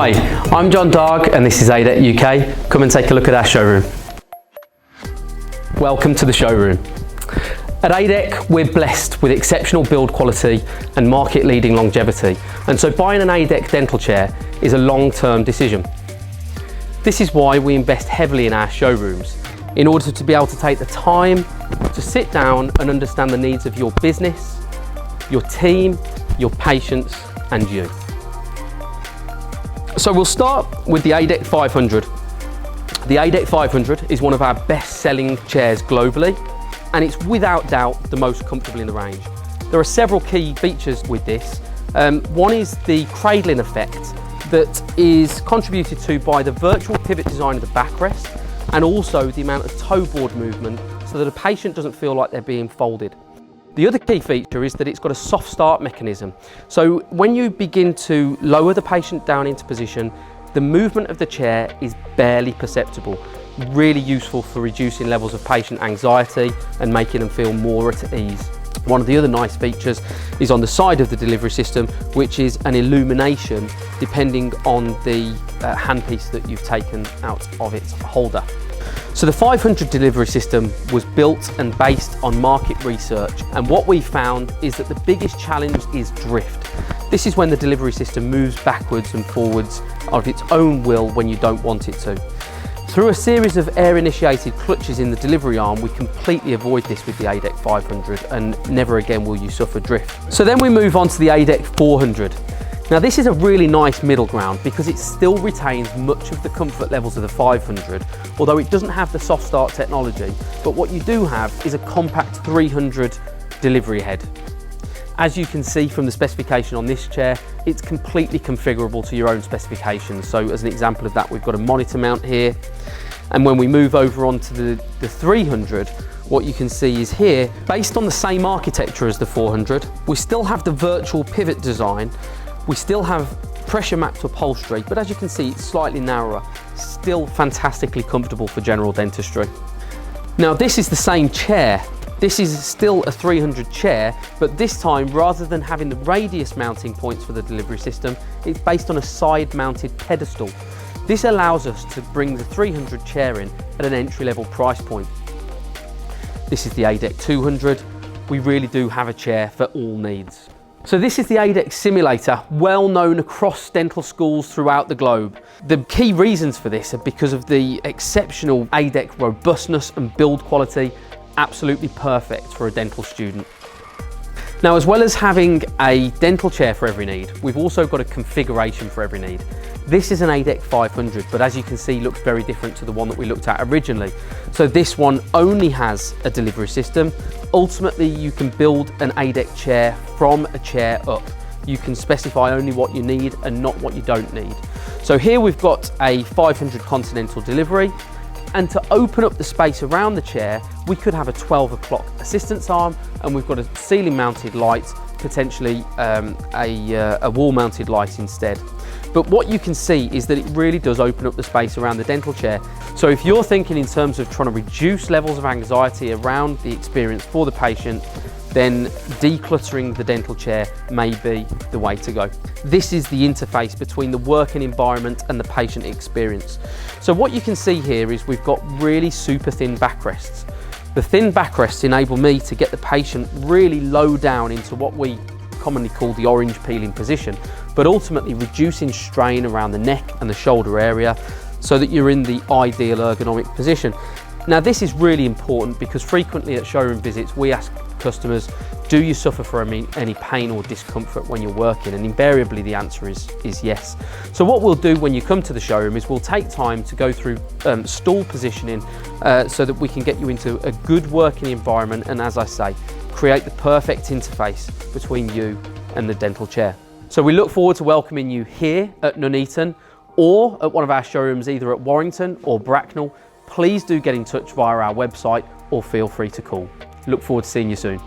Hi, I'm John Darg and this is Adec UK. Come and take a look at our showroom. Welcome to the showroom. At Adec, we're blessed with exceptional build quality and market-leading longevity, and so buying an Adec dental chair is a long-term decision. This is why we invest heavily in our showrooms, in order to be able to take the time to sit down and understand the needs of your business, your team, your patients and you. So we'll start with the Adec 500. The Adec 500 is one of our best-selling chairs globally, and it's without doubt the most comfortable in the range. There are several key features with this. One is the cradling effect that is contributed to by the virtual pivot design of the backrest, and also the amount of toe board movement so that a patient doesn't feel like they're being folded. The other key feature is that it's got a soft start mechanism. So when you begin to lower the patient down into position, the movement of the chair is barely perceptible. Really useful for reducing levels of patient anxiety and making them feel more at ease. One of the other nice features is on the side of the delivery system, which is an illumination depending on the handpiece that you've taken out of its holder. So the 500 delivery system was built and based on market research, and what we found is that the biggest challenge is drift. This is when the delivery system moves backwards and forwards of its own will when you don't want it to. Through a series of air-initiated clutches in the delivery arm, we completely avoid this with the Adec 500, and never again will you suffer drift. So then we move on to the Adec 400. Now this is a really nice middle ground because it still retains much of the comfort levels of the 500, although it doesn't have the soft start technology. But what you do have is a compact 300 delivery head. As you can see from the specification on this chair, it's completely configurable to your own specifications. So as an example of that, we've got a monitor mount here. And when we move over onto the 300, what you can see is here, based on the same architecture as the 400, we still have the virtual pivot design. We still have pressure mapped upholstery, but as you can see, it's slightly narrower, still fantastically comfortable for general dentistry. Now this is the same chair. This is still a 300 chair, but this time, rather than having the radius mounting points for the delivery system, it's based on a side mounted pedestal. This allows us to bring the 300 chair in at an entry-level price point. This is the Adec 200. We really do have a chair for all needs. So this is the Adec Simulator, well known across dental schools throughout the globe. The key reasons for this are because of the exceptional Adec robustness and build quality, absolutely perfect for a dental student. Now, as well as having a dental chair for every need, we've also got a configuration for every need. This is an Adec 500, but as you can see, looks very different to the one that we looked at originally. So this one only has a delivery system. Ultimately, you can build an Adec chair from a chair up. You can specify only what you need and not what you don't need. So here we've got a 500 continental delivery, and to open up the space around the chair, we could have a 12 o'clock assistance arm, and we've got a ceiling mounted light, potentially a wall mounted light instead. But what you can see is that it really does open up the space around the dental chair. So if you're thinking in terms of trying to reduce levels of anxiety around the experience for the patient, then decluttering the dental chair may be the way to go. This is the interface between the working environment and the patient experience. So what you can see here is we've got really super thin backrests. The thin backrests enable me to get the patient really low down into what we commonly call the orange peeling position, but ultimately reducing strain around the neck and the shoulder area so that you're in the ideal ergonomic position. Now this is really important because frequently at showroom visits we ask customers, do you suffer from any pain or discomfort when you're working? And invariably the answer is yes. So what we'll do when you come to the showroom is we'll take time to go through stool positioning so that we can get you into a good working environment, and as I say, create the perfect interface between you and the dental chair. So we look forward to welcoming you here at Nuneaton or at one of our showrooms either at Warrington or Bracknell. Please do get in touch via our website or feel free to call. Look forward to seeing you soon.